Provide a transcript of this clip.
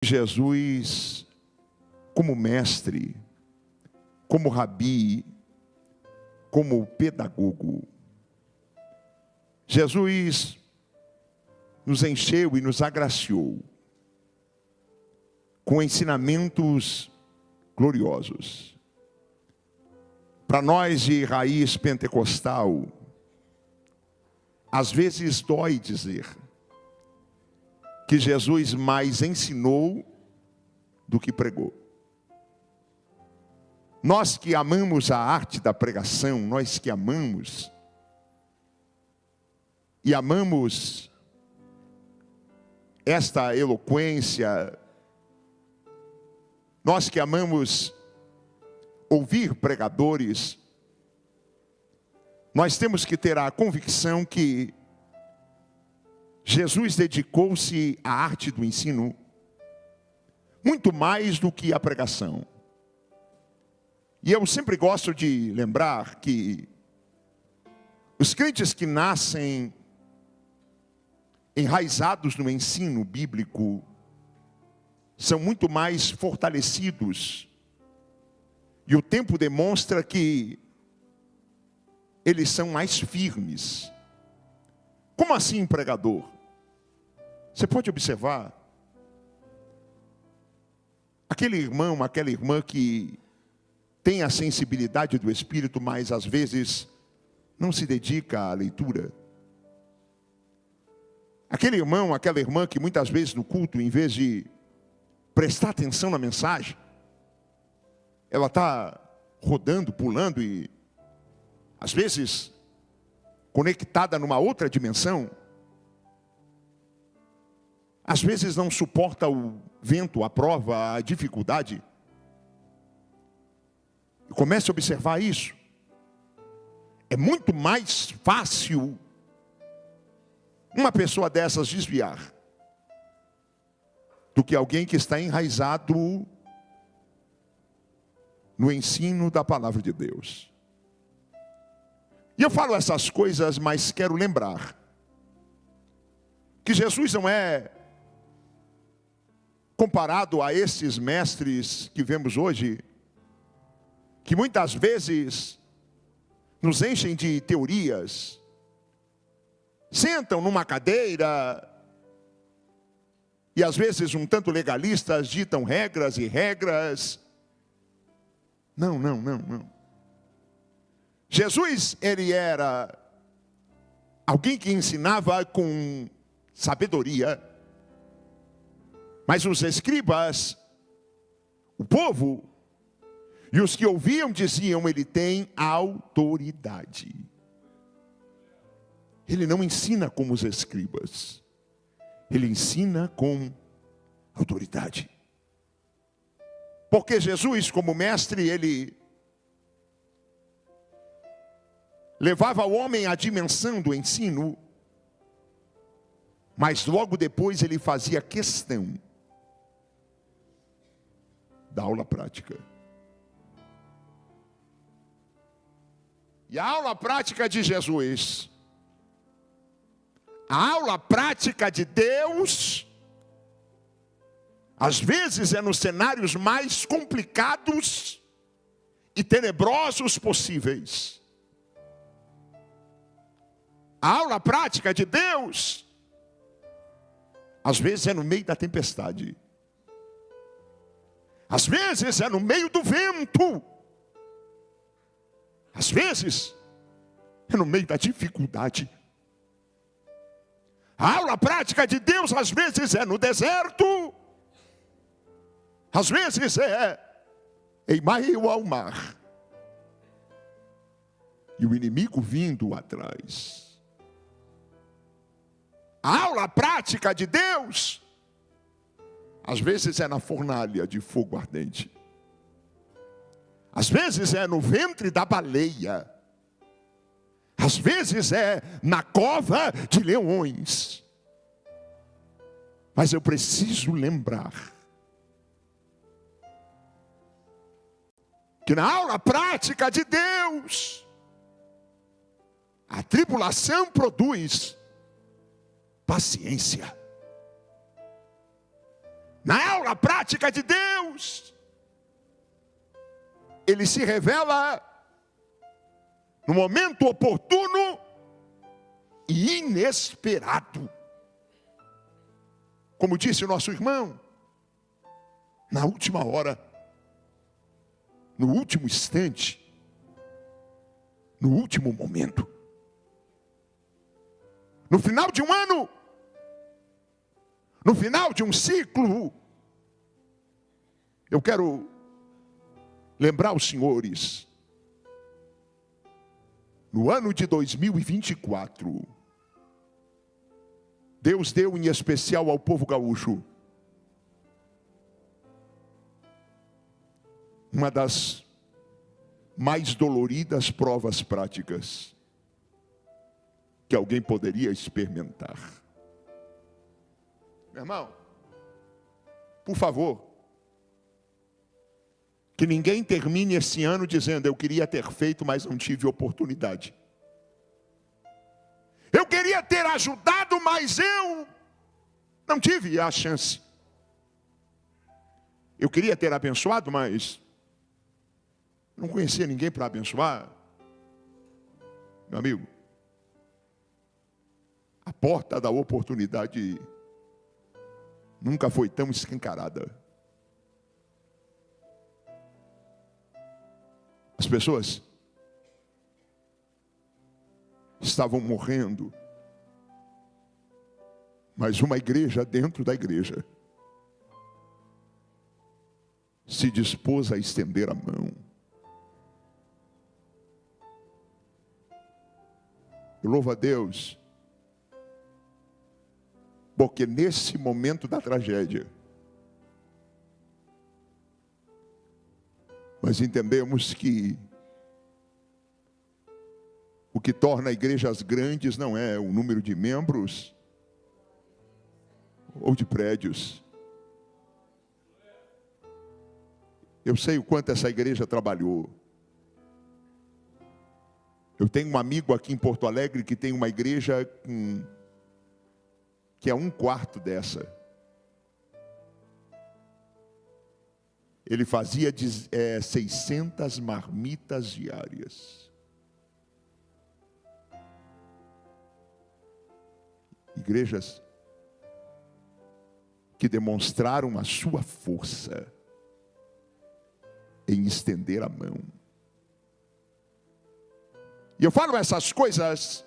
Jesus como mestre, como rabi, como pedagogo. Jesus nos encheu e nos agraciou com ensinamentos gloriosos. Para nós de raiz pentecostal, às vezes dói dizer que Jesus mais ensinou do que pregou. Nós que amamos a arte da pregação, nós que amamos e amamos esta eloquência, nós que amamos ouvir pregadores, nós temos que ter a convicção que Jesus dedicou-se à arte do ensino muito mais do que à pregação. E eu sempre gosto de lembrar que os crentes que nascem enraizados no ensino bíblico são muito mais fortalecidos. E o tempo demonstra que eles são mais firmes. Como assim, pregador? Você pode observar aquele irmão, aquela irmã que tem a sensibilidade do Espírito, mas às vezes não se dedica à leitura. Aquele irmão, aquela irmã que muitas vezes no culto, em vez de prestar atenção na mensagem, ela está rodando, pulando e às vezes conectada numa outra dimensão. Às vezes não suporta o vento, a prova, a dificuldade. Comece a observar isso. É muito mais fácil uma pessoa dessas desviar do que alguém que está enraizado no ensino da palavra de Deus. E eu falo essas coisas, mas quero lembrar que Jesus não é comparado a esses mestres que vemos hoje, que muitas vezes nos enchem de teorias, sentam numa cadeira e às vezes um tanto legalistas ditam regras e regras. Não. Jesus, ele era alguém que ensinava com sabedoria, mas os escribas, o povo, e os que ouviam diziam, ele tem autoridade. Ele não ensina como os escribas, ele ensina com autoridade. Porque Jesus, como mestre, ele levava o homem à dimensão do ensino, mas logo depois ele fazia questão da aula prática. E a aula prática de Jesus, a aula prática de Deus, às vezes é nos cenários mais complicados e tenebrosos possíveis. A aula prática de Deus, às vezes é no meio da tempestade. Às vezes é no meio do vento. Às vezes é no meio da dificuldade. A aula prática de Deus às vezes é no deserto. Às vezes é em meio ao mar. E o inimigo vindo atrás. A aula prática de Deus às vezes é na fornalha de fogo ardente. Às vezes é no ventre da baleia. Às vezes é na cova de leões. Mas eu preciso lembrar que na aula prática de Deus, a tribulação produz paciência. Na aula prática de Deus, Ele se revela no momento oportuno e inesperado. Como disse o nosso irmão, na última hora, no último instante, no último momento. No final de um ano, no final de um ciclo, eu quero lembrar os senhores, no ano de 2024, Deus deu em especial ao povo gaúcho uma das mais doloridas provas práticas que alguém poderia experimentar. Meu irmão, por favor, que ninguém termine esse ano dizendo: eu queria ter feito, mas não tive oportunidade. Eu queria ter ajudado, mas eu não tive a chance. Eu queria ter abençoado, mas não conhecia ninguém para abençoar. Meu amigo, a porta da oportunidade nunca foi tão escancarada. As pessoas estavam morrendo, mas uma igreja dentro da igreja se dispôs a estender a mão. Eu louvo a Deus, porque nesse momento da tragédia, nós entendemos que o que torna igrejas grandes não é o número de membros ou de prédios. Eu sei o quanto essa igreja trabalhou. Eu tenho um amigo aqui em Porto Alegre que tem uma igreja que é 1/4 dessa. Ele fazia 600 marmitas diárias. Igrejas que demonstraram a sua força em estender a mão. E eu falo essas coisas